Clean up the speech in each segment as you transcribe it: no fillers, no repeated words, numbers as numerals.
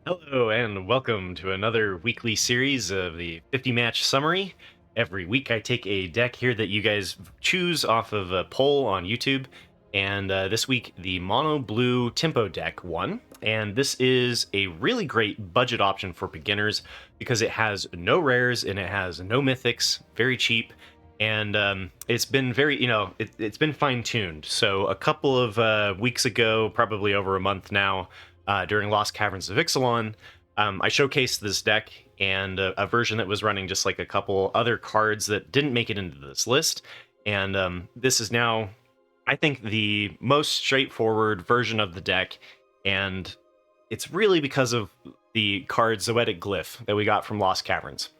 Hello and welcome to another weekly series of the 50 match summary. Every week I take a deck here that you guys choose off of a poll on YouTube, and this week the Mono Blue Tempo deck won, and this is a really great budget option for beginners because it has no rares and it has no mythics, very cheap, and it's been very, it's been fine-tuned. So a couple of weeks ago, probably over a month now, during Lost Caverns of Ixalan, I showcased this deck and a version that was running just like a couple other cards that didn't make it into this list. And this is now, I think, the most straightforward version of the deck. And it's really because of the card Zoetic Glyph that we got from Lost Caverns.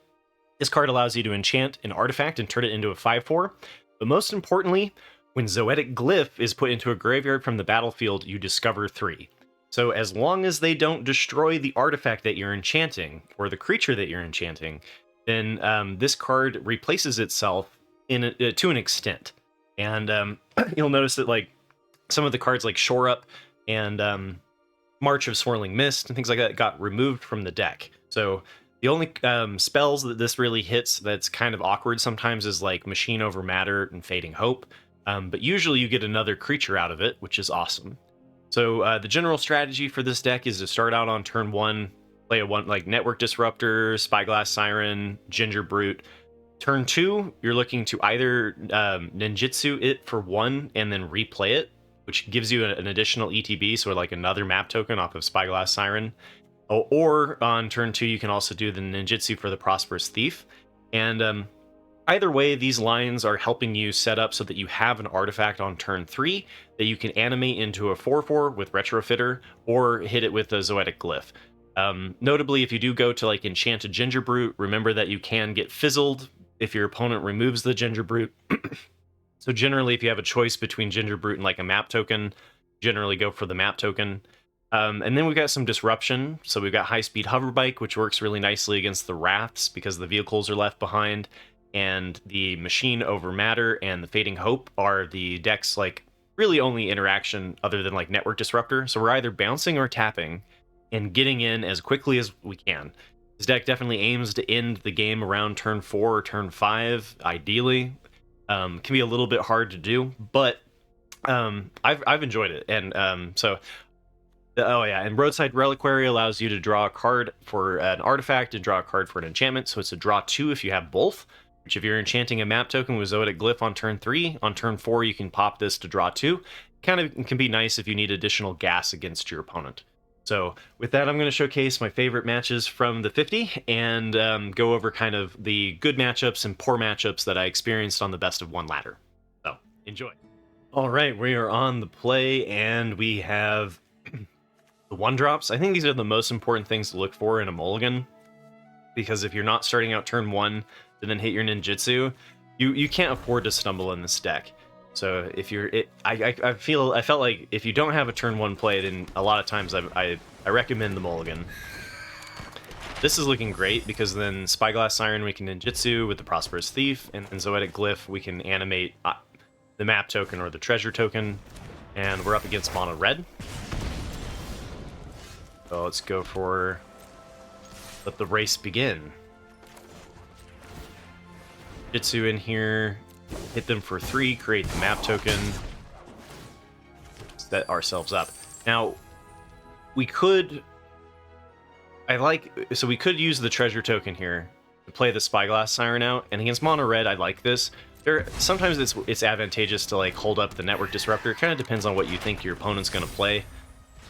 This card allows you to enchant an artifact and turn it into a 5/4. But most importantly, when Zoetic Glyph is put into a graveyard from the battlefield, you discover 3. So as long as they don't destroy the artifact that you're enchanting, or the creature that you're enchanting, then this card replaces itself to an extent. And you'll notice that like some of the cards like Shore Up and March of Swirling Mist and things like that got removed from the deck. So the only spells that this really hits that's kind of awkward sometimes is like Machine Over Matter and Fading Hope. But usually you get another creature out of it, which is awesome. So the general strategy for this deck is to start out on turn 1, play a Network Disruptor, Spyglass Siren, Ginger Brute. Turn 2, you're looking to either ninjutsu it for 1 and then replay it, which gives you an additional ETB, so like another map token off of Spyglass Siren. Or on turn 2, you can also do the ninjutsu for the Prosperous Thief. And either way, these lines are helping you set up so that you have an artifact on turn 3 that you can animate into a 4/4 with Retrofitter or hit it with a Zoetic Glyph. Notably, if you do go to like enchant a Ginger Brute, remember that you can get fizzled if your opponent removes the Ginger Brute. So generally, if you have a choice between Ginger Brute and like a map token, generally go for the map token. And then we've got some disruption. So we've got High Speed Hoverbike, which works really nicely against the Wraths because the vehicles are left behind. And the Machine Over Matter and the Fading Hope are the deck's like really only interaction other than like Network Disruptor. So we're either bouncing or tapping and getting in as quickly as we can. This deck definitely aims to end the game around turn 4 or turn 5, ideally. Can be a little bit hard to do, but I've enjoyed it. And and Roadside Reliquary allows you to draw a card for an artifact and draw a card for an enchantment. So it's a draw 2 if you have both. Which if you're enchanting a map token with Zoetic Glyph on turn 3, on turn 4 you can pop this to draw 2. Kind of can be nice if you need additional gas against your opponent. So with that, I'm going to showcase my favorite matches from the 50 and go over kind of the good matchups and poor matchups that I experienced on the best of 1 ladder. So enjoy. All right, we are on the play and we have the 1-drops. I think these are the most important things to look for in a mulligan, because if you're not starting out turn 1 and then hit your ninjutsu, you can't afford to stumble in this deck. So if you're I felt like if you don't have a turn 1 play, then a lot of times I recommend the mulligan. This is looking great because then Spyglass Siren we can ninjutsu with the Prosperous Thief, and then Zoetic Glyph we can animate the map token or the treasure token, and we're up against Mono-Red. So let's go for let the race begin. Jitsu in here, hit them for 3, create the map token, set ourselves up. Now, we could use the treasure token here to play the Spyglass Siren out, and against Mono-Red, I like this. Sometimes it's advantageous to like hold up the Network Disruptor. It kind of depends on what you think your opponent's going to play.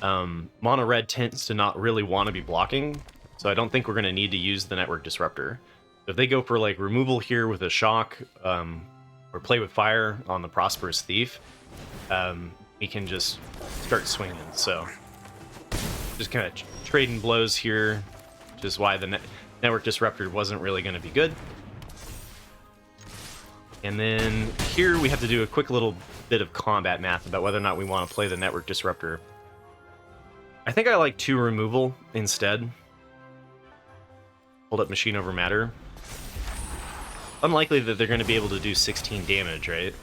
Mono-Red tends to not really want to be blocking, so I don't think we're going to need to use the Network Disruptor. If they go for like removal here with a shock, or play with fire on the Prosperous Thief, we can just start swinging. So just kind of trading blows here, which is why the Network Disruptor wasn't really going to be good. And then here we have to do a quick little bit of combat math about whether or not we want to play the Network Disruptor. I think I like 2 removal instead. Hold up Machine Over Matter. Unlikely that they're going to be able to do 16 damage, right?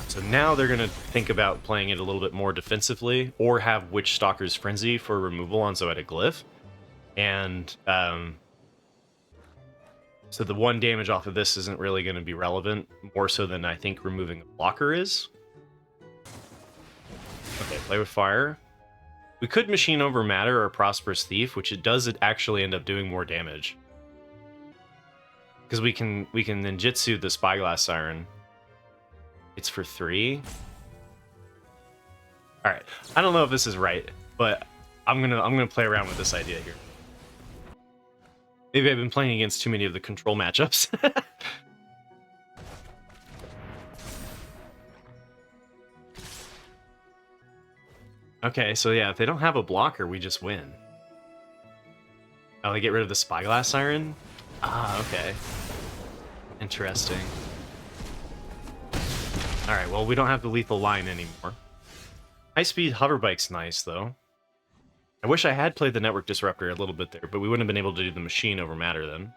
So now they're going to think about playing it a little bit more defensively, or have Witch Stalker's Frenzy for removal on Zoetic Glyph. And so the 1 damage off of this isn't really going to be relevant, more so than I think removing a blocker is. Okay, play with fire. We could Machine Over Matter or Prosperous Thief, which it does actually end up doing more damage. Because we can ninjutsu the Spyglass Siren. It's for 3. Alright. I don't know if this is right, but I'm gonna play around with this idea here. Maybe I've been playing against too many of the control matchups. Okay, so yeah, if they don't have a blocker, we just win. Oh, they get rid of the Spyglass Siren? Ah, okay. Interesting. Alright, well, we don't have the lethal line anymore. High-speed hoverbike's nice, though. I wish I had played the Network Disruptor a little bit there, but we wouldn't have been able to do the Machine Over Matter then.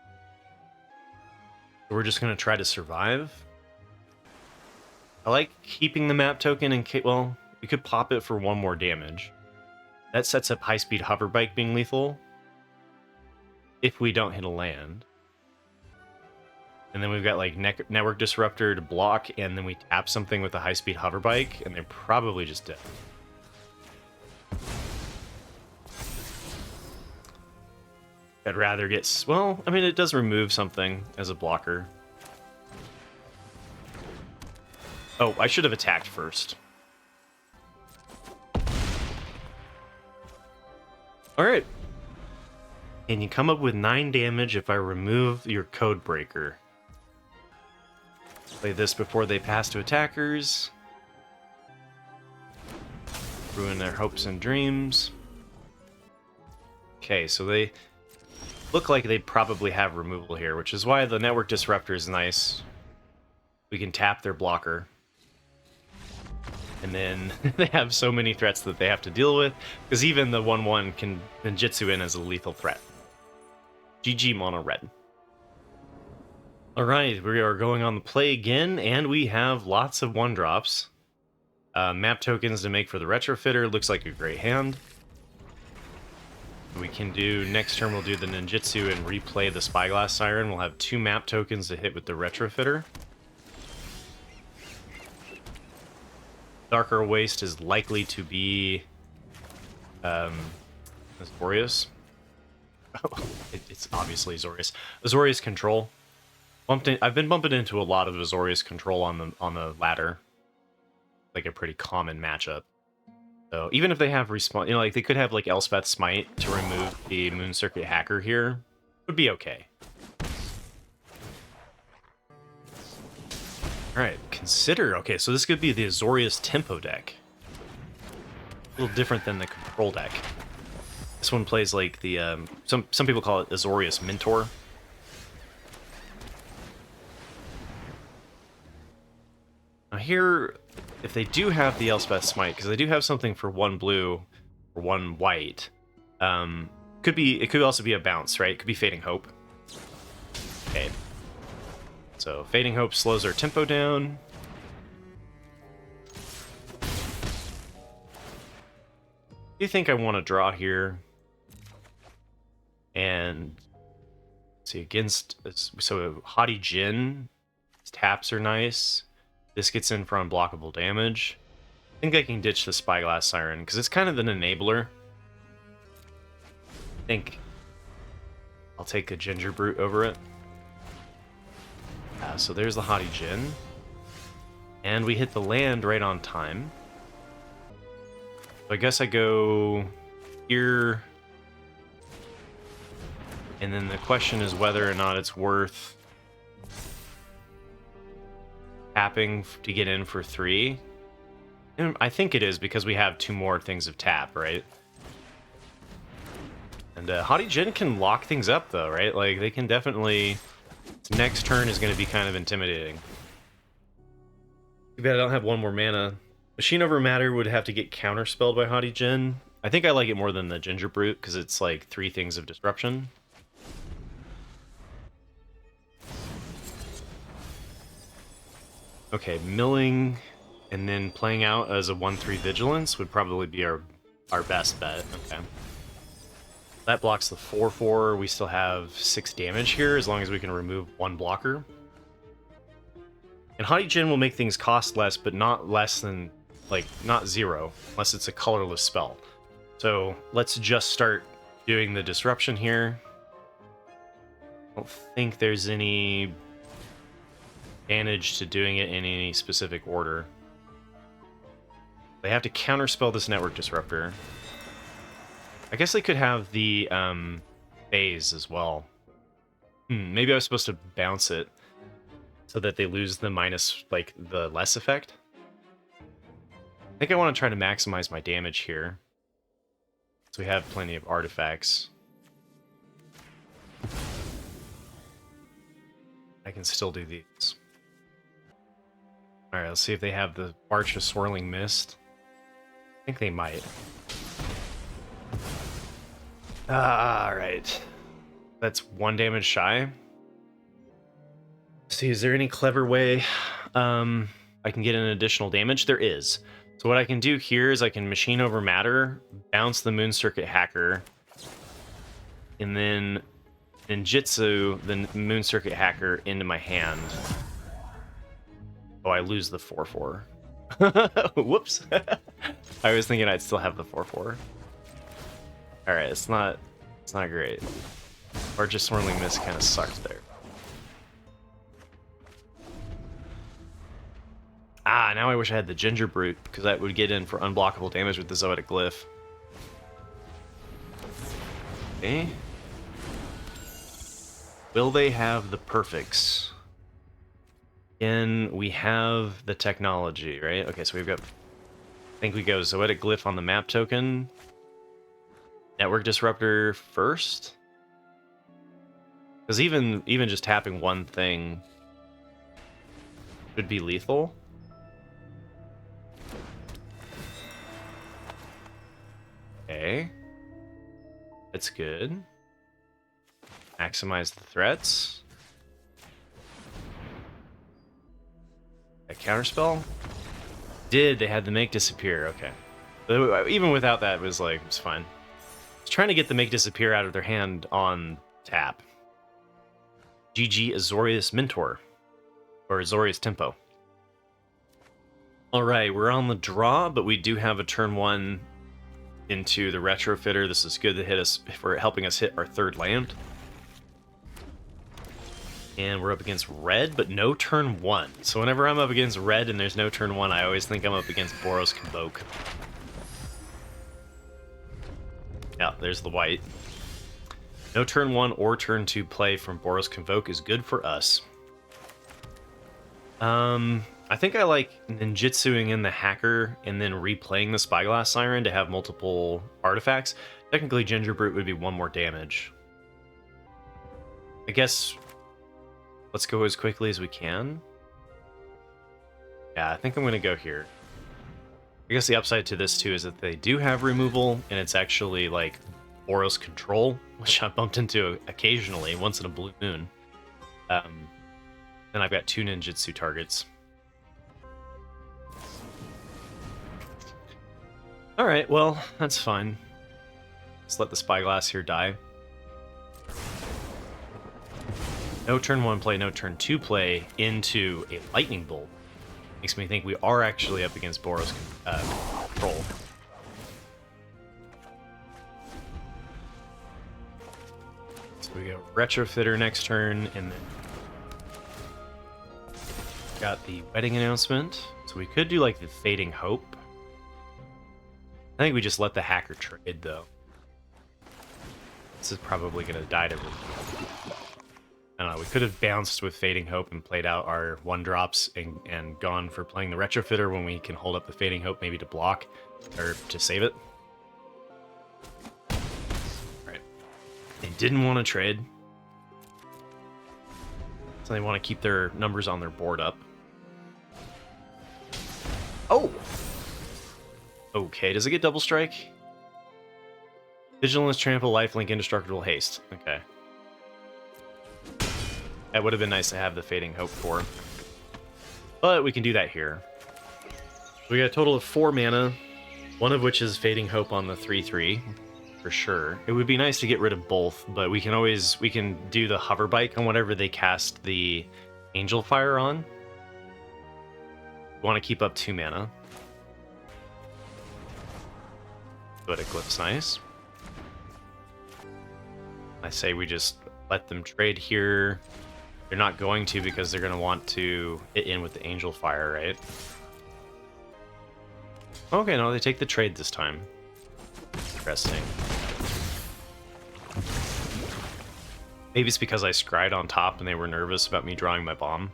So we're just going to try to survive. I like keeping the map token in case... Well, we could pop it for 1 more damage. That sets up high-speed hoverbike being lethal. If we don't hit a land. And then we've got like Network Disruptor to block, and then we tap something with a high-speed hoverbike, and they're probably just dead. I'd rather get... Well, I mean, it does remove something as a blocker. Oh, I should have attacked first. Alright. And you come up with 9 damage if I remove your Code Breaker. Play this before they pass to attackers. Ruin their hopes and dreams. Okay, so they look like they probably have removal here, which is why the Network Disruptor is nice. We can tap their blocker. And then they have so many threats that they have to deal with, because even the 1/1 can ninjutsu in as a lethal threat. GG Mono-Red. Alright, we are going on the play again, and we have lots of 1-drops. Map tokens to make for the Retrofitter, looks like a great hand. We can do, next turn we'll do the ninjutsu and replay the Spyglass Siren. We'll have 2 map tokens to hit with the Retrofitter. Darker Waste is likely to be Azorius. Oh, it's obviously Azorius. Azorius Control. I've been bumping into a lot of Azorius Control on the ladder. Like a pretty common matchup. So even if they have respawn, you know, like they could have like Elspeth Smite to remove the Moon Circuit Hacker here, would be okay. Alright, consider... Okay, so this could be the Azorius Tempo deck. A little different than the Control deck. This one plays like the... some people call it Azorius Mentor. Now here, if they do have the Elspeth Smite, because they do have something for 1 blue or 1 white, it could also be a bounce, right? It could be Fading Hope. Okay. So, Fading Hope slows our tempo down. I do think I want to draw here. And, let's see, against... So, Haughty Djinn, taps are nice. This gets in for unblockable damage. I think I can ditch the Spyglass Siren, because it's kind of an enabler. I think I'll take a Ginger Brute over it. So there's the Haughty Djinn. And we hit the land right on time. So I guess I go here. And then the question is whether or not it's worth tapping to get in for 3. And I think it is, because we have 2 more things of tap, right? And Haughty Djinn can lock things up, though, right? Like, they can definitely... Next turn is going to be kind of intimidating. Too bad I don't have 1 more mana. Machine Over Matter would have to get counterspelled by Haughty Djinn. I think I like it more than the Ginger Brute, because it's like 3 things of disruption. Okay, milling and then playing out as a 1/3 Vigilance would probably be our best bet. Okay. That blocks the 4/4. We still have 6 damage here as long as we can remove 1 blocker. And Haughty Djinn will make things cost less, but not less than, like, not 0, unless it's a colorless spell. So let's just start doing the disruption here. I don't think there's any advantage to doing it in any specific order. They have to counterspell this network disruptor. I guess they could have the phase as well. Maybe I was supposed to bounce it so that they lose the minus, like, the less effect. I think I want to try to maximize my damage here. So we have plenty of artifacts. I can still do these. Alright, let's see if they have the March of Swirling Mist. I think they might. Alright. That's 1 damage shy. See, is there any clever way I can get an additional damage? There is. So what I can do here is I can Machine Over Matter, bounce the Moon Circuit Hacker, and then ninjutsu the Moon Circuit Hacker into my hand. Oh, I lose the 4/4. Whoops. I was thinking I'd still have the 4/4. Alright, it's not great. Or just Swirling Mist kind of sucked there. Ah, now I wish I had the Ginger Brute, because that would get in for unblockable damage with the Zoetic Glyph. Okay. Will they have the perfects? Again, we have the technology, right? Okay, so we've got... I think we go Zoetic Glyph on the map token. Network Disruptor first? Because even just tapping one thing should be lethal. Okay. That's good. Maximize the threats. A counterspell? They had the Make Disappear, okay. But even without that, it was fine. I was trying to get the Make Disappear out of their hand on tap. GG Azorius Mentor. Or Azorius Tempo. Alright, we're on the draw, but we do have a turn 1 into the Retrofitter. This is good to hit us for helping us hit our 3rd land. And we're up against red, but no turn 1. So whenever I'm up against red and there's no turn 1, I always think I'm up against Boros Convoke. Yeah, there's the white. No turn 1 or turn 2 play from Boros Convoke is good for us. I think I like ninjutsuing in the hacker and then replaying the Spyglass Siren to have multiple artifacts. Technically, Ginger Brute would be 1 more damage. I guess let's go as quickly as we can. Yeah, I think I'm going to go here. I guess the upside to this, too, is that they do have removal, and it's actually, like, Boros Control, which I bumped into occasionally, once in a blue moon. Then I've got 2 ninjutsu targets. Alright, well, that's fine. Let's let the Spyglass here die. No turn 1 play, no turn 2 play into a Lightning Bolt. Makes me think we are actually up against Boros Control. So we go Retrofitter next turn, and then got the Wedding Announcement. So we could do like the Fading Hope. I think we just let the hacker trade though. This is probably going to die to... I don't know, we could have bounced with Fading Hope and played out our 1-drops and gone for playing the Retrofitter when we can hold up the Fading Hope maybe to block, or to save it. Alright. They didn't want to trade. So they want to keep their numbers on their board up. Oh! Okay, does it get Double Strike? Vigilance, Trample, Lifelink, Indestructible, Haste. Okay. That would have been nice to have the Fading Hope for. But we can do that here. We got a total of 4 mana, one of which is Fading Hope on the 3/3. for sure. It would be nice to get rid of both, but we can do the hover bike on whatever they cast the Angel Fire on. We want to keep up 2 mana. Zoetic Glyph's nice. I say we just let them trade here. They're not going to because they're going to want to hit in with the Angel Fire, right? Okay, no, they take the trade this time. Interesting. Maybe it's because I scryed on top and they were nervous about me drawing my bomb.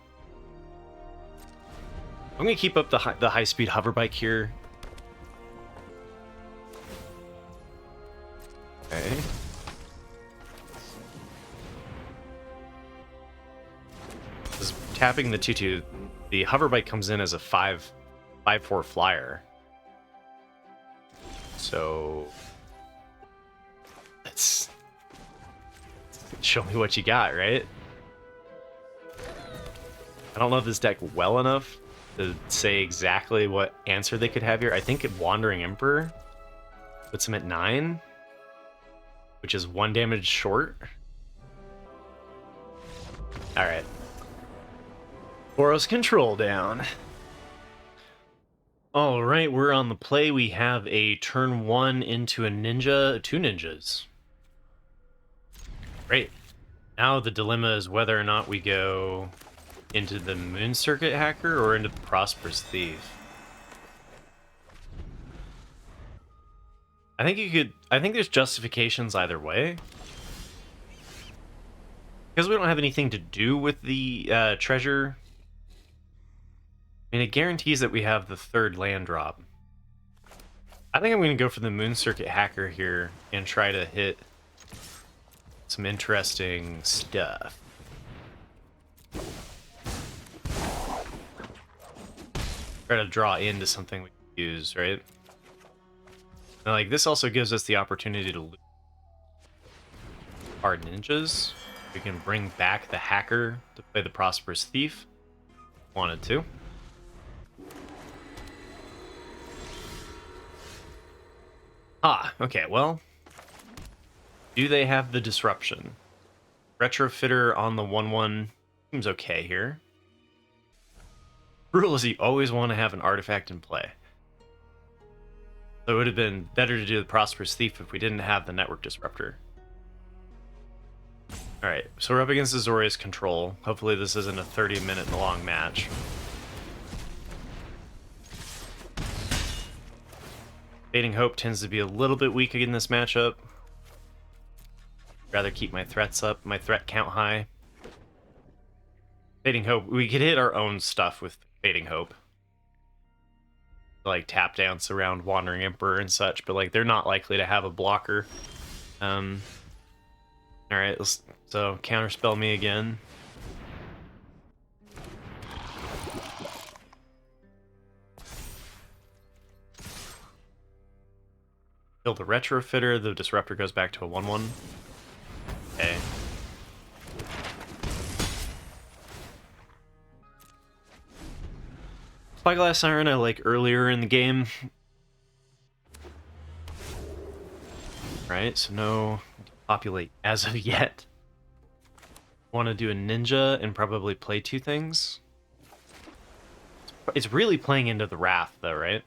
I'm going to keep up the high-speed hover bike here. Okay. This is tapping the 2/2. The hover bike comes in as a 5/4 flyer. So let's show me what you got, right? I don't know this deck well enough to say exactly what answer they could have here. I think Wandering Emperor puts him at 9, which is 1 damage short. All right. Boros Control down. All right, we're on the play. We have a turn 1 into a ninja, 2 ninjas. Great. Now the dilemma is whether or not we go into the Moon Circuit Hacker or into the Prosperous Thief. I think there's justifications either way. Because we don't have anything to do with the treasure. I mean, it guarantees that we have the 3rd land drop. I think I'm going to go for the Moon Circuit Hacker here and try to hit some interesting stuff. Try to draw into something we can use, right? And like, this also gives us the opportunity to loot our ninjas. We can bring back the Hacker to play the Prosperous Thief. Wanted to. Ah, okay, well, do they have the disruption? Retrofitter on the 1/1 seems okay here. Rule is you always want to have an artifact in play. So it would have been better to do the Prosperous Thief if we didn't have the Network Disruptor. Alright, so we're up against Azorius Control. Hopefully this isn't a 30-minute long match. Fading Hope tends to be a little bit weak in this matchup. Rather keep my threats up, my threat count high. Fading Hope, we could hit our own stuff with Fading Hope. Like tap dance around Wandering Emperor and such, but like they're not likely to have a blocker. Alright, so counterspell me again. Kill the Retrofitter, the Disruptor goes back to a 1/1. Okay. Spyglass Siren I like earlier in the game. Right, so no populate as of yet. Want to do a ninja and probably play 2 things. It's really playing into the Wrath though, right?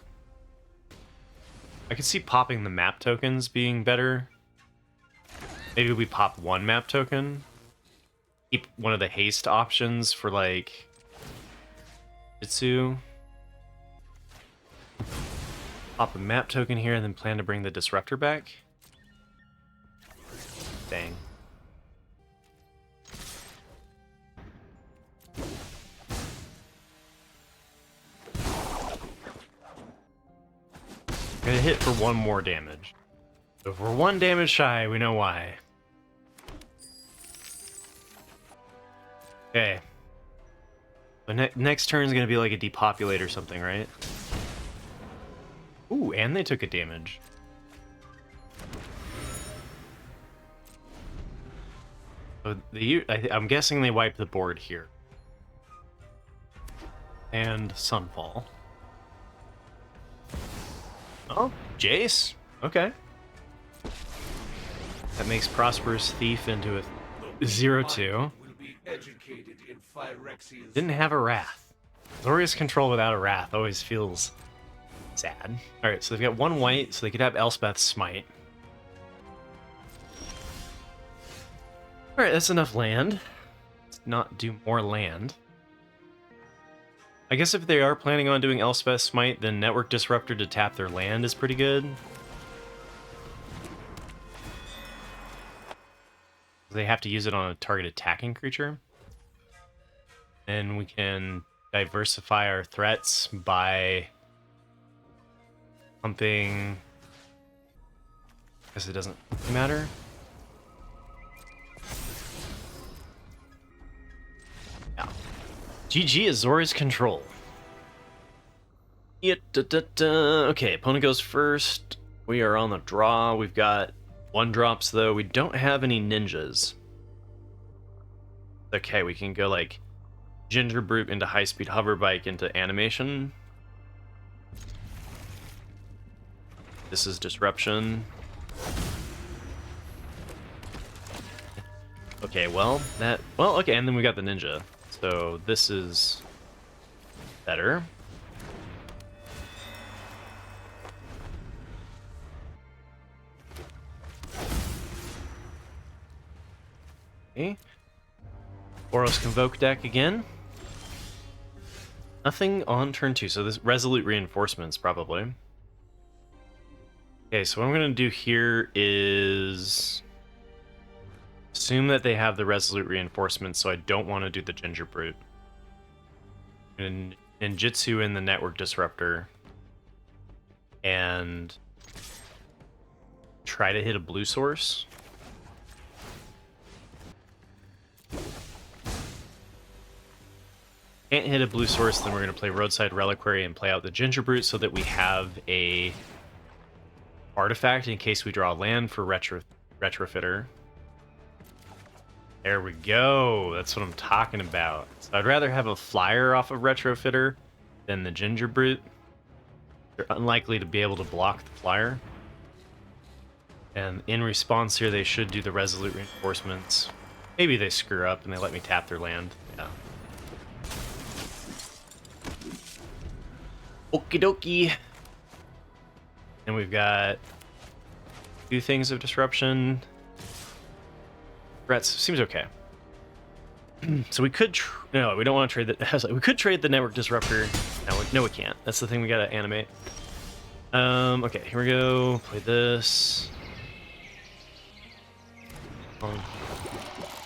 I could see popping the map tokens being better. Maybe we pop 1 map token. Keep one of the haste options for like Jitsu. Pop a map token here and then plan to bring the Disruptor back. Dang. Gonna hit for 1 more damage. So if we're 1 damage shy, we know why. Okay. The next turn is gonna be like a depopulate or something, right? Ooh, and they took a damage. So I'm guessing they wiped the board here. And Sunfall. Oh, Jace. Okay. That makes Prosperous Thief into a 0-2. Didn't have a Wrath. Azorius Control without a Wrath always feels sad. Alright, so they've got 1 white, so they could have Elspeth's Smite. Alright, that's enough land. Let's not do more land. I guess if they are planning on doing Elspeth's Smite, then Network Disruptor to tap their land is pretty good. They have to use it on a target attacking creature. And we can diversify our threats by pumping. I guess it doesn't matter. Yeah. GG Azorius Control. Yeah, okay, opponent goes first. We are on the draw. We've got 1-drops though. We don't have any ninjas. Okay, we can go like Ginger Brute into High Speed Hover Bike into Animation. This is Disruption. Okay, well, okay, and then we got the Ninja. So this is better. Okay. Boros Convoke deck again. Nothing on turn 2, so this Resolute Reinforcements probably. Okay, so what I'm going to do here is assume that they have the Resolute Reinforcements, so I don't want to do the Ginger Brute. And Ninjutsu in the Network Disruptor. And try to hit a blue source. Can't hit a blue source, then we're going to play Roadside Reliquary and play out the Ginger Brute so that we have a artifact in case we draw land for Retrofitter. There we go. That's what I'm talking about. So I'd rather have a flyer off of Retrofitter than the Ginger Brute. They're unlikely to be able to block the flyer. And in response here, they should do the Resolute Reinforcements. Maybe they screw up and they let me tap their land. Yeah. Okie dokie. And we've got 2 things of disruption. Threats seems okay. So we could no, we don't want to trade that. I was like, we could trade the Network Disruptor. No, we can't. That's the thing we gotta animate. Okay, here we go. Play this.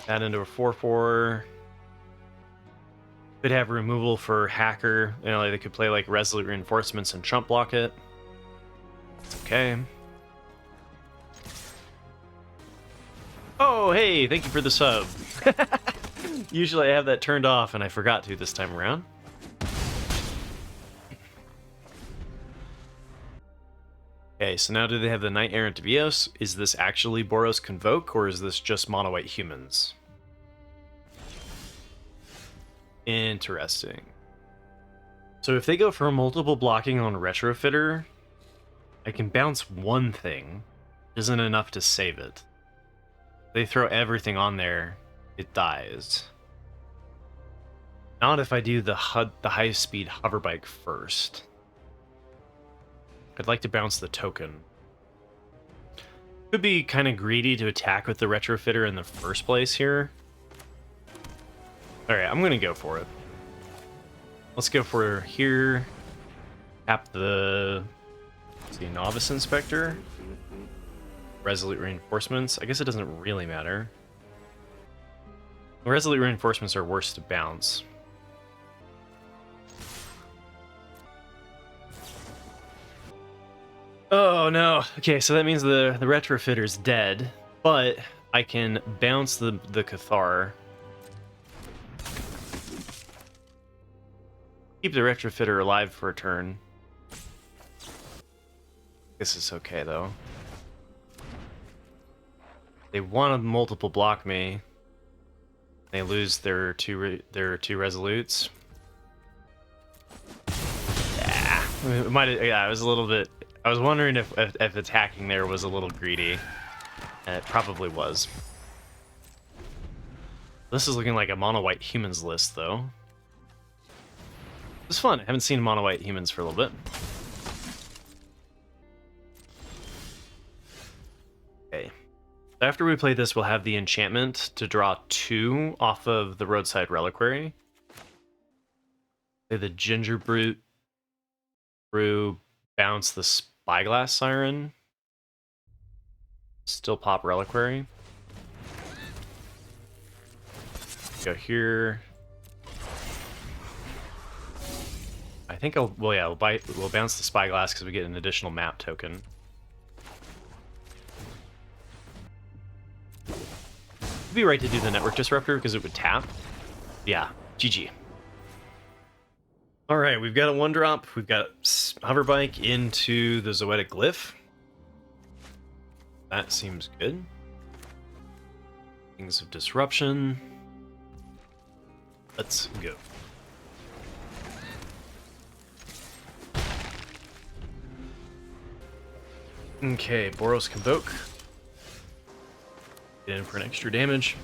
Add into a 4/4. Could have removal for Hacker. You know, like they could play like Resolute Reinforcements and chump block it. Okay. Oh, hey, thank you for the sub. Usually I have that turned off and I forgot to this time around. Okay, so now do they have the Knight Errant Vios? Is this actually Boros Convoke or is this just mono white humans? Interesting. So if they go for multiple blocking on Retrofitter, I can bounce one thing. Isn't enough to save it. They throw everything on there, it dies. Not if I do the high speed hover bike first. I'd like to bounce the token. Could be kind of greedy to attack with the Retrofitter in the first place here. Alright, I'm gonna go for it. Let's go for here. Tap the Novice Inspector. Resolute Reinforcements. I guess it doesn't really matter. Resolute Reinforcements are worse to bounce. Oh no. Okay, so that means the Retrofitter's dead, but I can bounce the Cathar. Keep the Retrofitter alive for a turn. This is okay though. They want to multiple block me. They lose their two resolutes. Yeah, it was a little bit. I was wondering if attacking there was a little greedy. It probably was. This is looking like a mono-white humans list, though. It's fun. I haven't seen mono-white humans for a little bit. Okay. After we play this, we'll have the enchantment to draw 2 off of the Roadside Reliquary. Play the Ginger Brute, Brew, bounce the Spyglass Siren. Still pop Reliquary. Go here. I think we'll bounce the Spyglass because we get an additional map token. It'd be right to do the Network Disruptor because it would tap. Yeah, GG. All right, we've got a 1-drop. We've got Hoverbike into the Zoetic Glyph. That seems good. Things of Disruption. Let's go. Okay, Boros Convoke. Get in for an extra damage.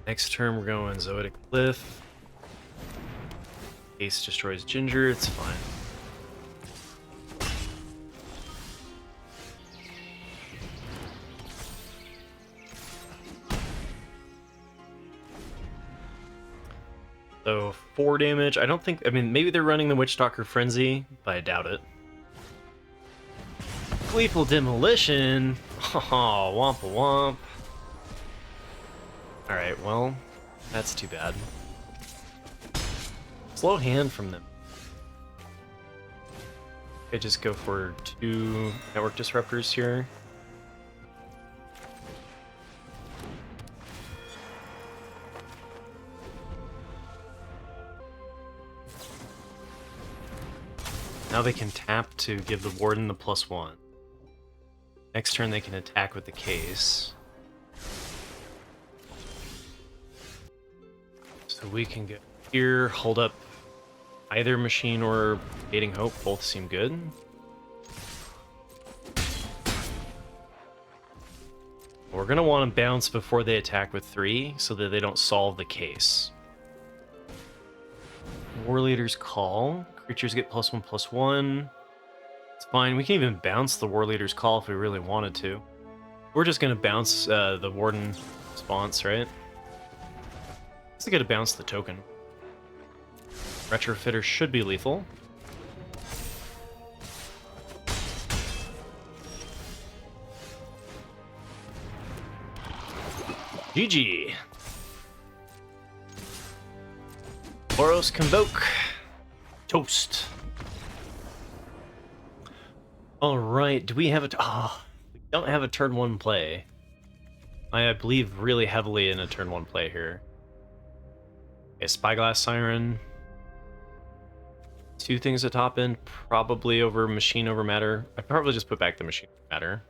Next turn, we're going Zoetic Glyph. Ace destroys Ginger, it's fine. So 4 damage. I don't think. I mean, maybe they're running the Witchstalker Frenzy, but I doubt it. Gleeful Demolition. Oh, womp womp. Alright, well, that's too bad. Slow hand from them. I just go for 2 Network Disruptors here. Now they can tap to give the Warden the +1. Next turn they can attack with the Case. So we can go here, hold up either Machine or Fading Hope. Both seem good. We're going to want to bounce before they attack with 3 so that they don't solve the Case. War Leader's Call. Creatures get +1/+1. It's fine. We can even bounce the War Leader's Call if we really wanted to. We're just going to bounce the Warden response, right? Let's get to bounce the token. Retrofitter should be lethal. GG. Boros Convoke. Toast. All right. Do we have a? We don't have a turn 1 play. I believe really heavily in a turn 1 play here. Okay, Spyglass Siren. 2 things at top end, probably over Machine over Matter. I'd probably just put back the Machine over Matter.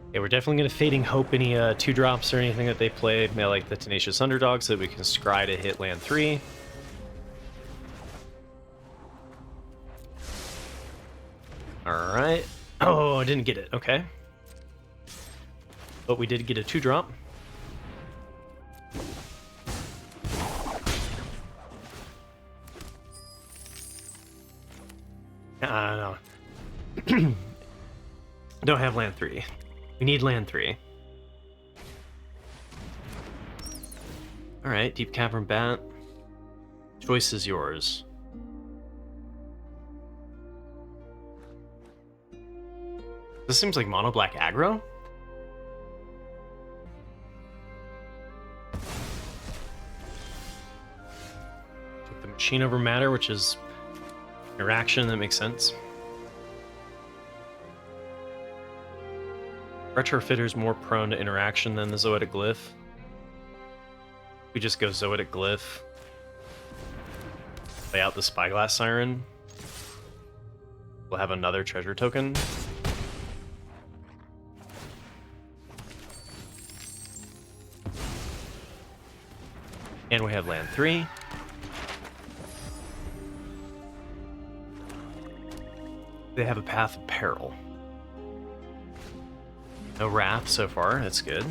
Okay, we're definitely going to Fading Hope any 2-drops or anything that they play, like the Tenacious Underdog, so that we can scry to hit land 3. Alright. Oh, I didn't get it. Okay. But we did get a 2-drop. No. Don't have land 3. We need land 3. Alright, Deep Cavern Bat. Choice is yours. This seems like mono black aggro. Took the Machine over Matter, which is interaction, that makes sense. Retrofitter's more prone to interaction than the Zoetic Glyph. We just go Zoetic Glyph. Play out the Spyglass Siren. We'll have another treasure token. And we have land 3. They have a Path of Peril. No Wrath so far, that's good.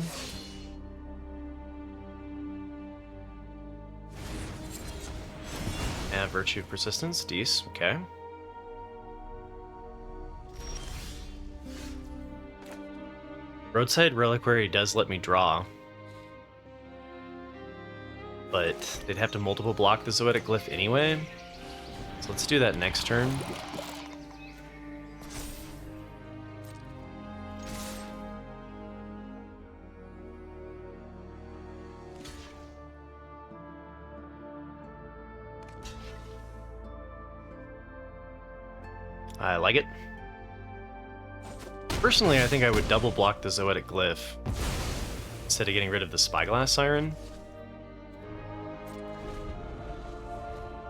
And Virtue of Persistence, Dece, okay. Roadside Reliquary does let me draw. But they'd have to multiple block the Zoetic Glyph anyway. So let's do that next turn. I like it. Personally, I think I would double block the Zoetic Glyph instead of getting rid of the Spyglass Siren.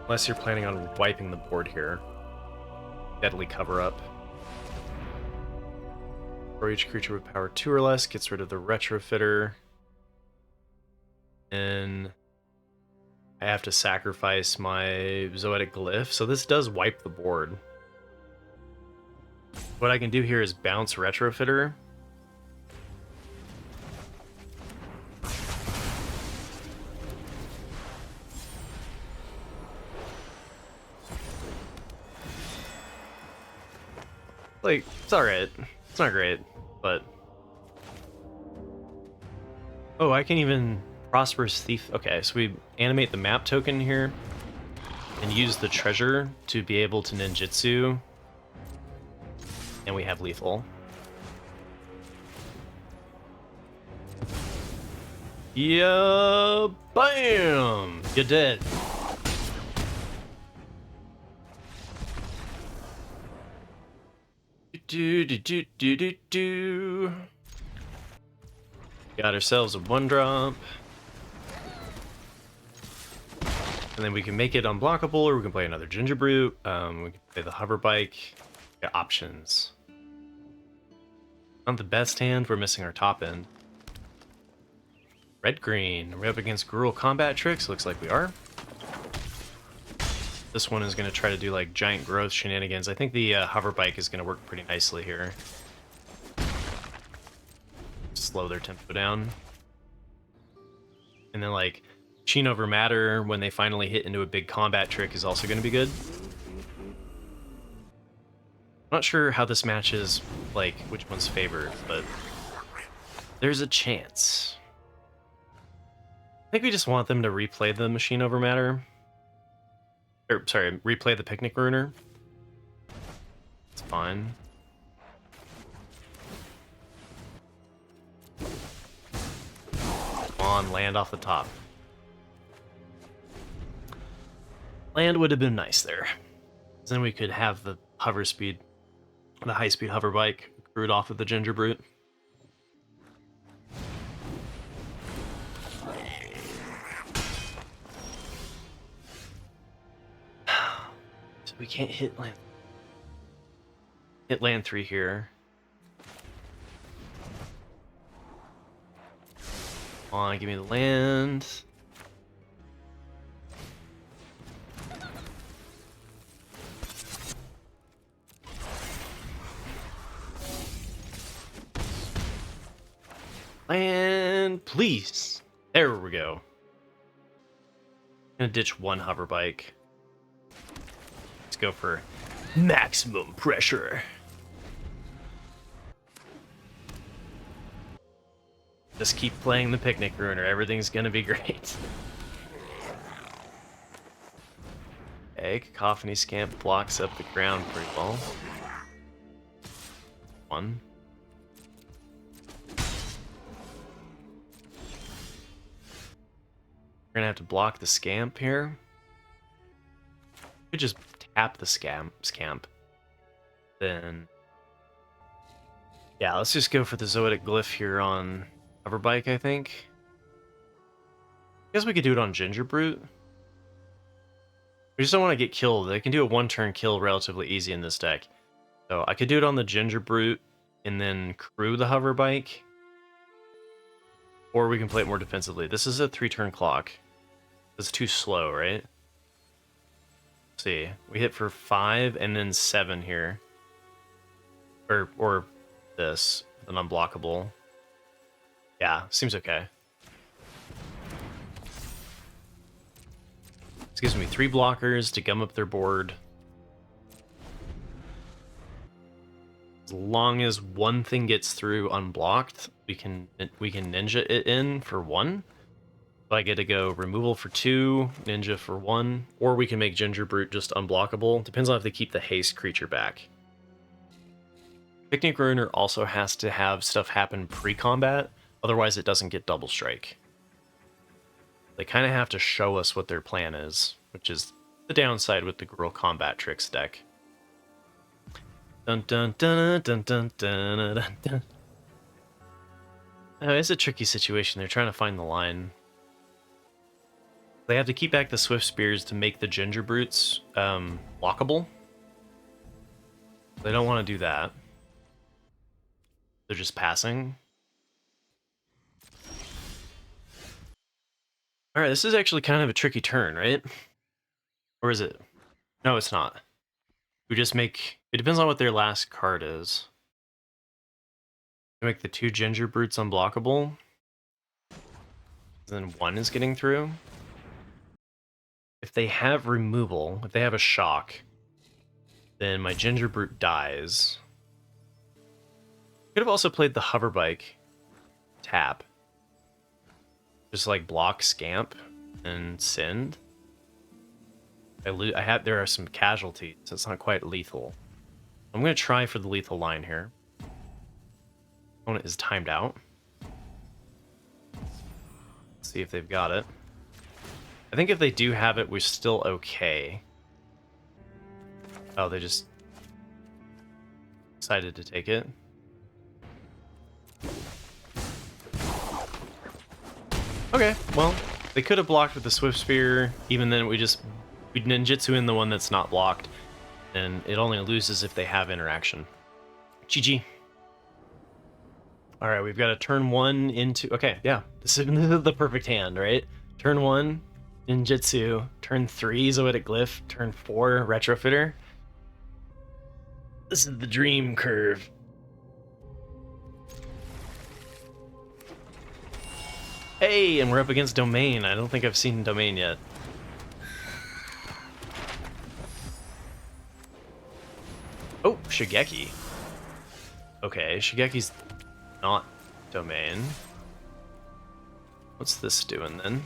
Unless you're planning on wiping the board here. Deadly Cover Up. For each creature with power 2 or less, gets rid of the Retrofitter. And I have to sacrifice my Zoetic Glyph, so this does wipe the board. What I can do here is bounce Retrofitter. Like, it's alright. It's not great, but... Oh, I can even Prosperous Thief. Okay, so we animate the map token here and use the treasure to be able to ninjutsu. And we have lethal. Yeah, bam! You're dead. Do. Got ourselves a 1-drop. And then we can make it unblockable, or we can play another Ginger Brute. We can play the Hover Bike. Got options. Not the best hand, we're missing our top end. Red-green. Are we up against Gruul Combat Tricks? Looks like we are. This one is going to try to do like giant growth shenanigans. I think the Hover Bike is going to work pretty nicely here. Slow their tempo down. And then like Sheen over Matter when they finally hit into a big combat trick is also going to be good. I'm not sure how this matches, like, which one's favored, but there's a chance. I think we just want them to replay the Machine Over Matter. Or, sorry, replay the Picnic Ruiner. It's fine. Come on, land off the top. Land would have been nice there. Then we could have the hover speed. The high-speed hover bike crewed off of the Ginger Brute. So we can't hit land. Hit land 3 here. Come on, give me the land. Land, please. There we go. Gonna ditch one hover bike. Let's go for maximum pressure. Just keep playing the Picnic Ruiner. Everything's gonna be great. Okay, Cacophony Scamp blocks up the ground pretty well. 1. We're gonna have to block the Scamp here. We could just tap the Scamp. Then... yeah, let's just go for the Zoetic Glyph here on Hoverbike, I think. I guess we could do it on Ginger Brute. We just don't want to get killed. They can do a 1-turn kill relatively easy in this deck. So I could do it on the Ginger Brute and then crew the hover bike. Or we can play it more defensively. This is a 3-turn clock. It's too slow, right? Let's see. We hit for 5 and then 7 here. Or this, an unblockable. Yeah, seems okay. This gives me 3 blockers to gum up their board. As long as one thing gets through unblocked, we can ninja it in for 1. So I get to go removal for 2, ninja for 1, or we can make Ginger Brute just unblockable. Depends on if they keep the haste creature back. Picnic Ruiner also has to have stuff happen pre-combat, otherwise it doesn't get double strike. They kind of have to show us what their plan is, which is the downside with the Gruul Combat Tricks deck. Dun dun dun dun dun dun dun dun. Oh, it's a tricky situation. They're trying to find the line. They have to keep back the Swift Spears to make the Ginger Brutes blockable. They don't want to do that. They're just passing. Alright, this is actually kind of a tricky turn, right? Or is it? No, it's not. We just make... It depends on what their last card is. We make the 2 Ginger Brutes unblockable. Then 1 is getting through. If they have removal, if they have a shock, then my Ginger Brute dies. Could have also played the hover bike. Tap. Just like block Scamp and send. There are some casualties, so it's not quite lethal. I'm gonna try for the lethal line here. Opponent is timed out. Let's see if they've got it. I think if they do have it, we're still okay. Oh, they just decided to take it. Okay, well, they could have blocked with the Swift Spear. Even then, we'd ninjutsu in the one that's not blocked, and it only loses if they have interaction. GG. All right, we've got a turn 1 into... Okay, yeah, this is the perfect hand, right? Turn 1, ninjutsu. Turn 3, Zoetic Glyph. Turn 4, Retrofitter. This is the dream curve. Hey, and we're up against Domain. I don't think I've seen Domain yet. Oh, Shigeki. Okay, Shigeki's not Domain. What's this doing then?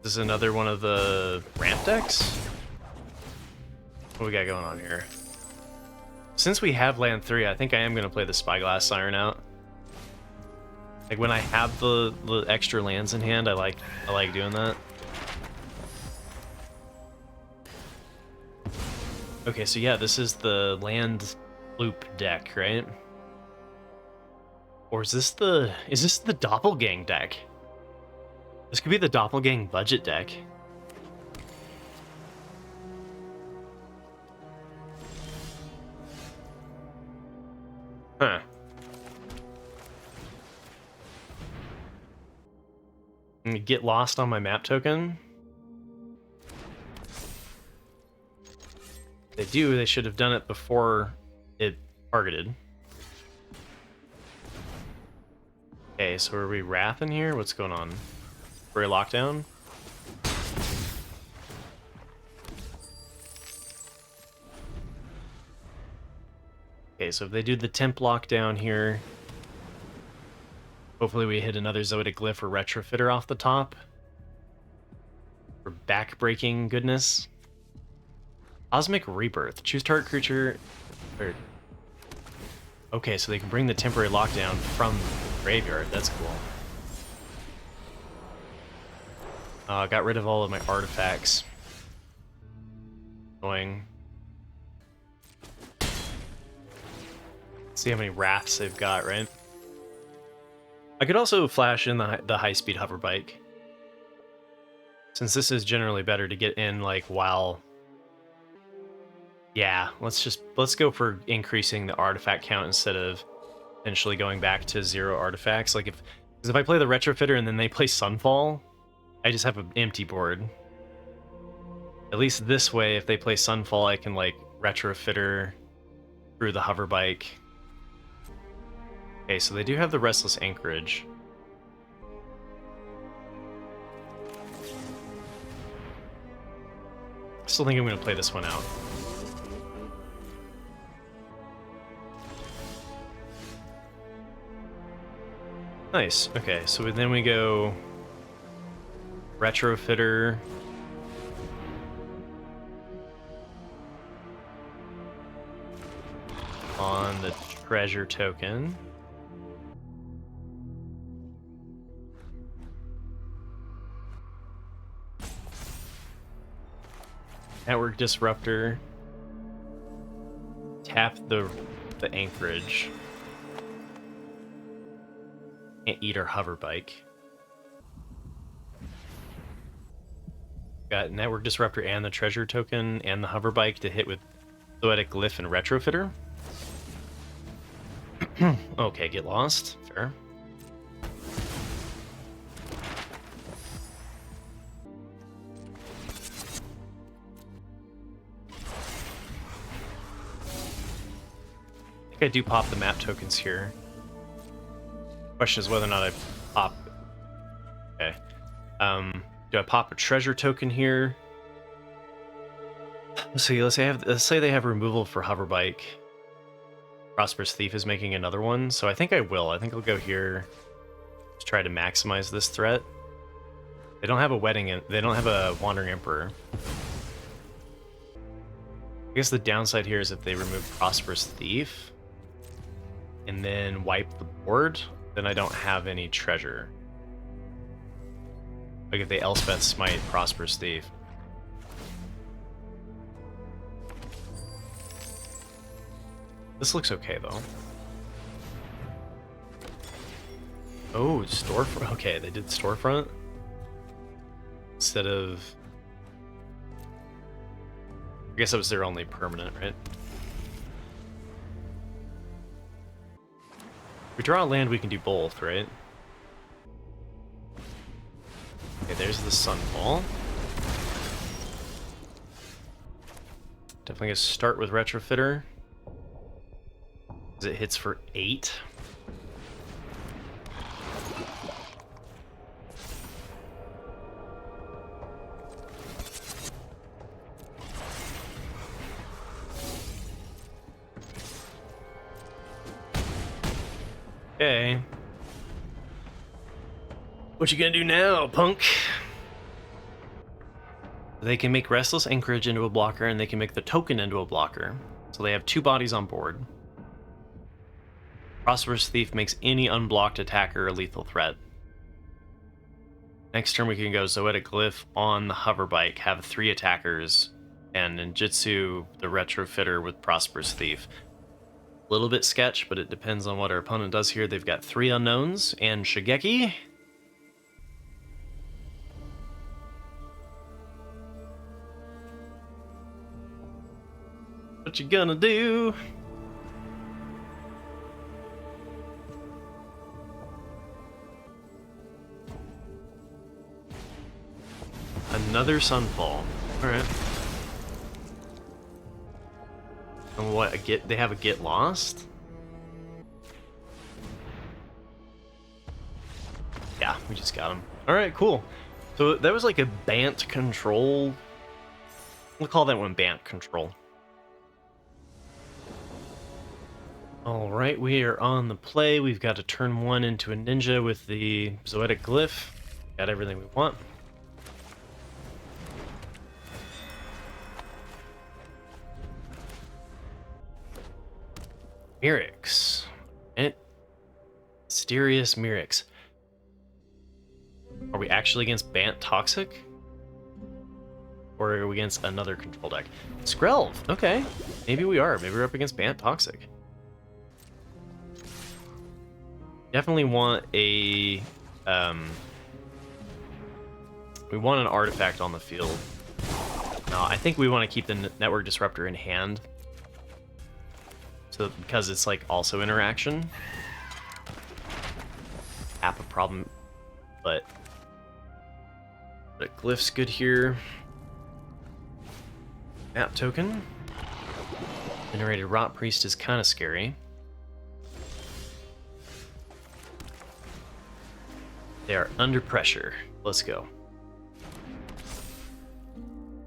This is another one of the ramp decks? What we got going on here? Since we have land 3, I think I am going to play the Spyglass Siren out. Like when I have the extra lands in hand, I like doing that. Okay, so yeah, this is the land loop deck, right? Or is this the Doppelgang deck? This could be the Doppelgang budget deck. Huh. Get lost on my map token. If they should have done it before it targeted. Okay, so are we Wrath in here? What's going on? We're a lockdown? Okay, so if they do the temp lockdown here, hopefully we hit another Zoetic Glyph or Retrofitter off the top. For back-breaking goodness. Cosmic Rebirth. Choose target creature... Okay, so they can bring the temporary lockdown from the graveyard. That's cool. Got rid of all of my artifacts. Annoying. See how many Wraths they've got, right? I could also flash in the high-speed hover bike. Since this is generally better to get in, like, while Yeah, let's go for increasing the artifact count instead of potentially going back to 0 artifacts. Like because if I play the Retrofitter and then they play Sunfall, I just have an empty board. At least this way, if they play Sunfall, I can like Retrofitter through the hover bike. Okay, so they do have the Restless Anchorage. I still think I'm going to play this one out. Nice. Okay, so then we go Retrofitter. On the treasure token. Network Disruptor. Tap the anchorage. Can't eat our hover bike. Got Network Disruptor and the treasure token and the hover bike to hit with Zoetic Glyph and Retrofitter. Okay, get lost. Fair. I think I do pop the map tokens here. Question is whether or not I pop. Okay. Do I pop a treasure token here? Let's see. Let's say they have removal for hover bike. Prosperous Thief is making another one, so I think I will. I think I'll go here to try to maximize this threat. They don't have a wedding. They don't have a Wandering Emperor. I guess the downside here is if they remove Prosperous Thief and then wipe the board, then I don't have any treasure. Like if they Elspeth Smite Prosperous Thief. This looks okay, though. Oh, storefront. Okay, they did storefront instead of. I guess that was their only permanent, right? If we draw a land, we can do both, right? Okay, there's the Sunfall. Definitely gonna start with Retrofitter. It hits for 8. Okay. What you gonna do now, punk? They can make Restless Anchorage into a blocker, and they can make the token into a blocker. So they have 2 bodies on board. Prosperous Thief makes any unblocked attacker a lethal threat. Next turn we can go Zoetic Glyph on the hover bike, have 3 attackers, and ninjutsu the Retrofitter with Prosperous Thief. A little bit sketch, but it depends on what our opponent does here. They've got 3 unknowns and Shigeki. What you gonna do? Another Sunfall. Alright. And what, they have a Get Lost? Yeah, we just got him. Alright, cool. So that was like a Bant Control. We'll call that one Bant Control. Alright, we are on the play. We've got to turn 1 into a ninja with the Zoetic Glyph. Got everything we want. Mythics. Mysterious Mythics. Are we actually against Bant Toxic? Or are we against another control deck? Skrelv, okay. Maybe we are. Maybe we're up against Bant Toxic. Definitely want a... we want an artifact on the field. No, I think we want to keep the network disruptor in hand. So because it's like also interaction. App a problem, but Glyph's good here. Map token. Generated Rot Priest is kind of scary. They are under pressure. Let's go.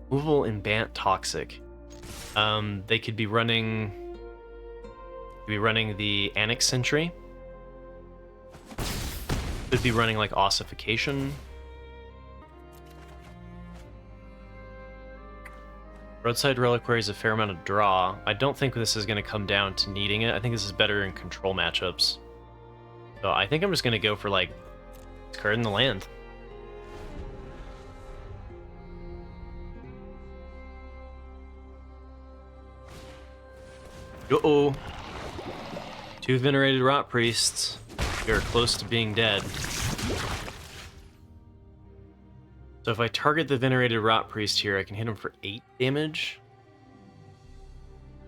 Removal and Bant Toxic. They could be running. The Annex Sentry. Could be running like Ossification. Roadside Reliquary is a fair amount of draw. I don't think this is going to come down to needing it. I think this is better in control matchups. So I think I'm just going to go for like card in the land. Uh-oh. 2 Venerated Rot Priests. We are close to being dead. So if I target the Venerated Rot Priest here, I can hit him for 8 damage?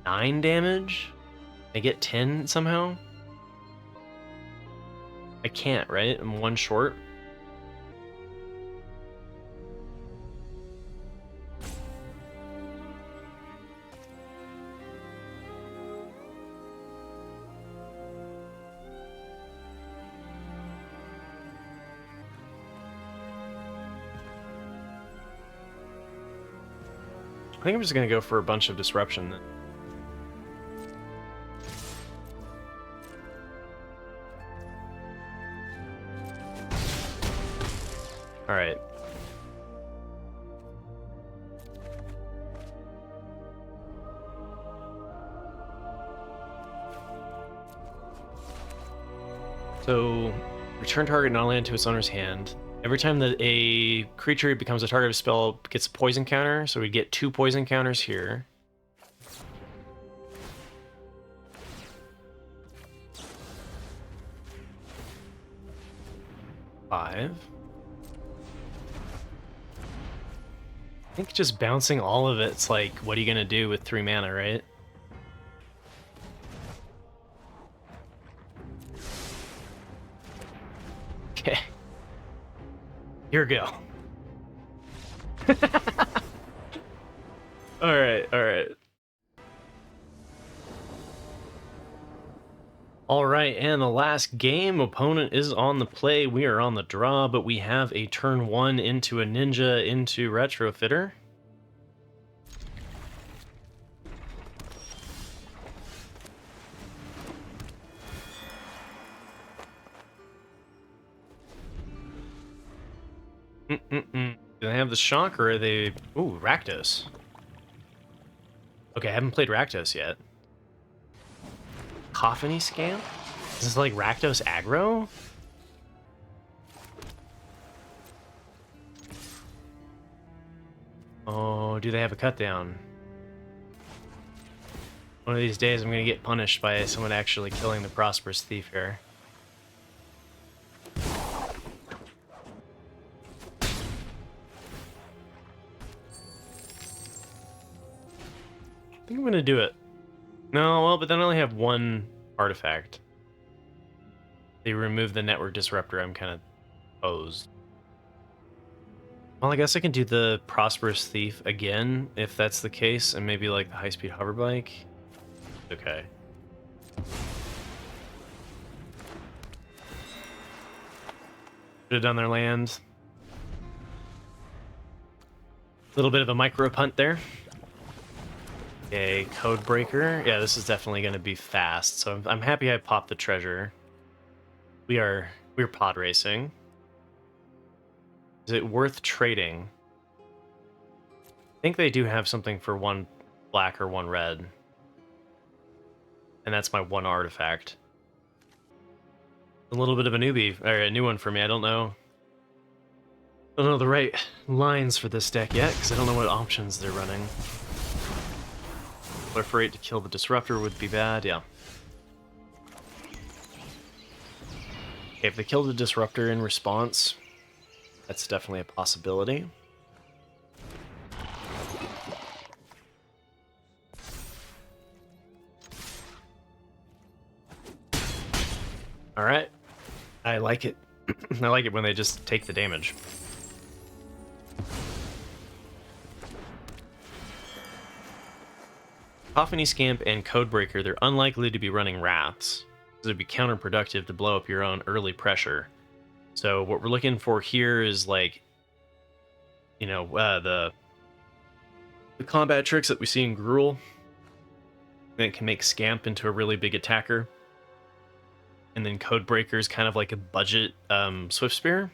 9 damage? I get 10 somehow? I can't, right? I'm 1 short. I think I'm just going to go for a bunch of disruption then. Alright. So, return target non-land to its owner's hand. Every time that a creature becomes a target of a spell, it gets a poison counter, so we get 2 poison counters here. Five. I think just bouncing all of it's like, what are you gonna do with 3 mana, right? Okay. Here we go. Alright, alright. Alright, and the last game, opponent is on the play. We are on the draw, but we have a turn 1 into a ninja into Retrofitter. Do they have the shock, or are they... Ooh, Rakdos. Okay, I haven't played Rakdos yet. Coffiny Scamp? Is this like Rakdos Aggro? Oh, do they have a cut down? One of these days I'm gonna get punished by someone actually killing the Prosperous Thief here. I think I'm gonna do it. No, well, but then I only have 1 artifact. They remove the network disruptor, I'm kind of posed. Well, I guess I can do the Prosperous Thief again, if that's the case, and maybe like the high-speed hover bike. Okay. Should have done their land. A little bit of a micro punt there. Okay, Codebreaker. Yeah, this is definitely going to be fast, so I'm happy I popped the treasure. We're pod racing. Is it worth trading? I think they do have something for 1 black or 1 red. And that's my 1 artifact. A little bit of a newbie, or a new one for me. I don't know the right lines for this deck yet, because I don't know what options they're running. Proliferate to kill the disruptor would be bad, yeah. Okay, if they kill the disruptor in response, that's definitely a possibility. All right. I like it. I like it when they just take the damage. Cacophony Scamp and Codebreaker, they're unlikely to be running Wraths. It would be counterproductive to blow up your own early pressure. So what we're looking for here is like, you know, the combat tricks that we see in Gruul that can make Scamp into a really big attacker. And then Codebreaker is kind of like a budget Swift Spear.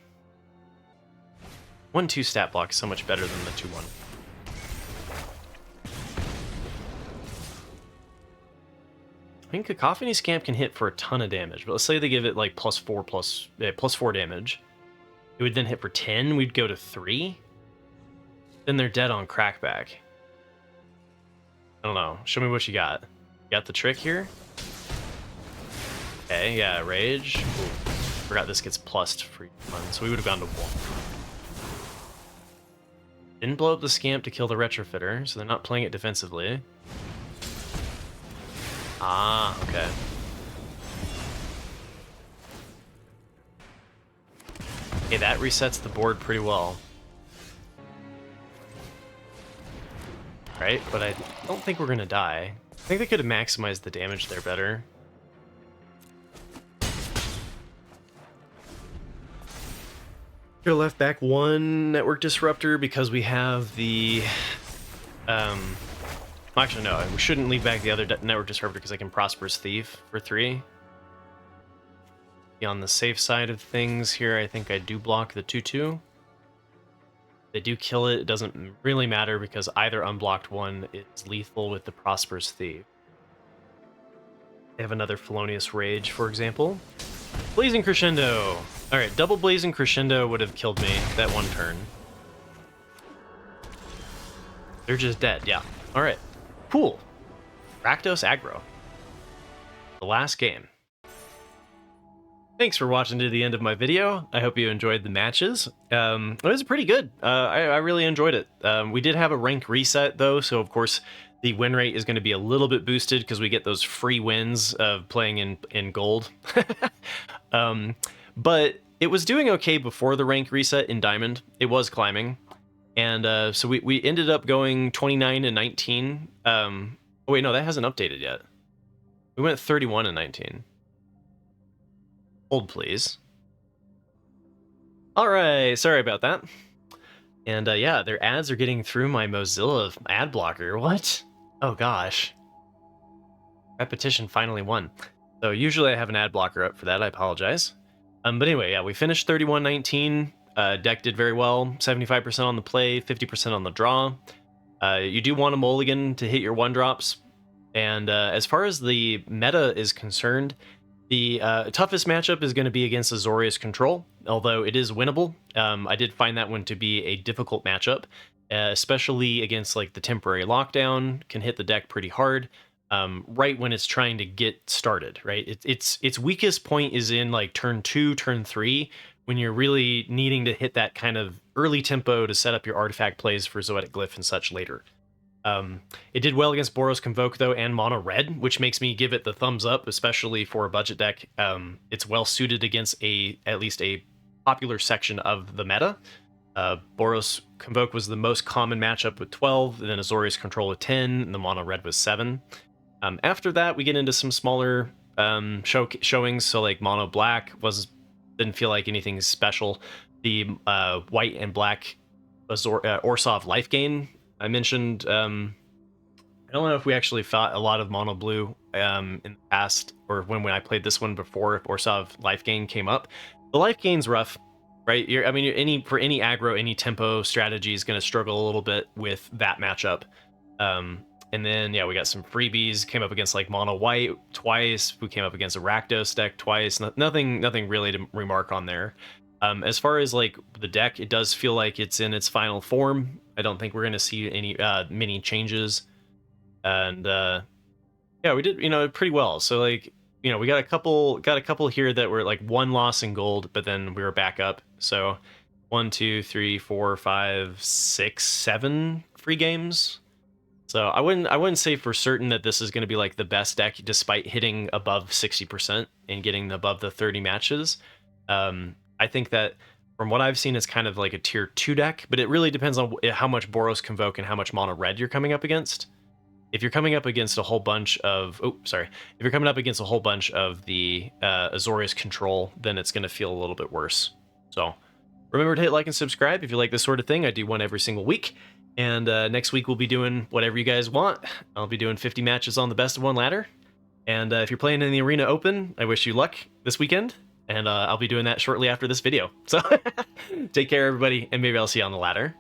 1/2 stat block is so much better than the 2/1. I think Cacophony Scamp can hit for a ton of damage, but let's say they give it like +4 damage. It would then hit for 10, we'd go to 3. Then they're dead on Crackback. I don't know. Show me what you got. You got the trick here? Okay, yeah, Rage. Ooh, forgot this gets plussed for 1, so we would have gone to 1. Didn't blow up the Scamp to kill the Retrofitter, so they're not playing it defensively. Ah, okay. Okay, that resets the board pretty well. Right, but I don't think we're gonna die. I think they could have maximized the damage there better. Could have left back 1 Network Disruptor because we have the... Actually, no, we shouldn't leave back the other Network Disruptor because I can Prosperous Thief for 3. Be on the safe side of things here, I think I do block the 2/2. They do kill it, it doesn't really matter because either unblocked one is lethal with the Prosperous Thief. They have another Felonious Rage, for example. Blazing Crescendo! Alright, double Blazing Crescendo would have killed me that 1 turn. They're just dead, yeah. Alright. Cool. Rakdos Aggro. The last game. Thanks for watching to the end of my video. I hope you enjoyed the matches. It was pretty good. I really enjoyed it. We did have a rank reset though, so of course the win rate is going to be a little bit boosted because we get those free wins of playing in gold. But it was doing okay before the rank reset in Diamond. It was climbing. And so we ended up going 29 and 19. Oh wait, no, that hasn't updated yet. We went 31 and 19. Hold, please. All right, sorry about that. And yeah, their ads are getting through my Mozilla ad blocker. What? Oh gosh. Repetition finally won. So usually I have an ad blocker up for that. I apologize. But anyway, yeah, we finished 31-19. Deck did very well. 75% on the play, 50% on the draw. You do want a mulligan to hit your 1-drops. And as far as the meta is concerned, the toughest matchup is going to be against Azorius Control, although it is winnable. I did find that one to be a difficult matchup, especially against like the temporary lockdown, can hit the deck pretty hard right when it's trying to get started, right? Its weakest point is in like turn 2, turn 3, when you're really needing to hit that kind of early tempo to set up your artifact plays for Zoetic Glyph and such later. It did well against Boros Convoke, though, and Mono-Red, which makes me give it the thumbs up, especially for a budget deck. It's well suited against at least a popular section of the meta. Boros Convoke was the most common matchup with 12, and then Azorius Control with 10, and the Mono-Red was 7. After that, we get into some smaller showings, so like Mono Black didn't feel like anything special. The white and black Orsov life gain I mentioned. I don't know if we actually fought a lot of Mono Blue in the past, or when I played this one before, if Orsov life gain came up. The life gain's rough, right? For any aggro, any tempo strategy is going to struggle a little bit with that matchup. And then, yeah, we got some freebies. Came up against like Mono White twice. We came up against a Rakdos deck twice. Nothing really to remark on there. As far as like the deck, it does feel like it's in its final form. I don't think we're going to see any many changes. And yeah, we did pretty well. So like we got a couple here that were like 1 loss in gold, but then we were back up. So 1, 2, 3, 4, 5, 6, 7 free games. So I wouldn't say for certain that this is going to be like the best deck, despite hitting above 60% and getting above the 30 matches. I think that from what I've seen, it's kind of like a tier 2 deck, but it really depends on how much Boros Convoke and how much Mono-Red you're coming up against. If you're coming up against a whole bunch of, if you're coming up against a whole bunch of the Azorius Control, then it's going to feel a little bit worse. So remember to hit like and subscribe if you like this sort of thing. I do one every single week. And next week we'll be doing whatever you guys want. I'll be doing 50 matches on the best of one ladder. And if you're playing in the Arena Open, I wish you luck this weekend. And I'll be doing that shortly after this video. So take care, everybody, and maybe I'll see you on the ladder.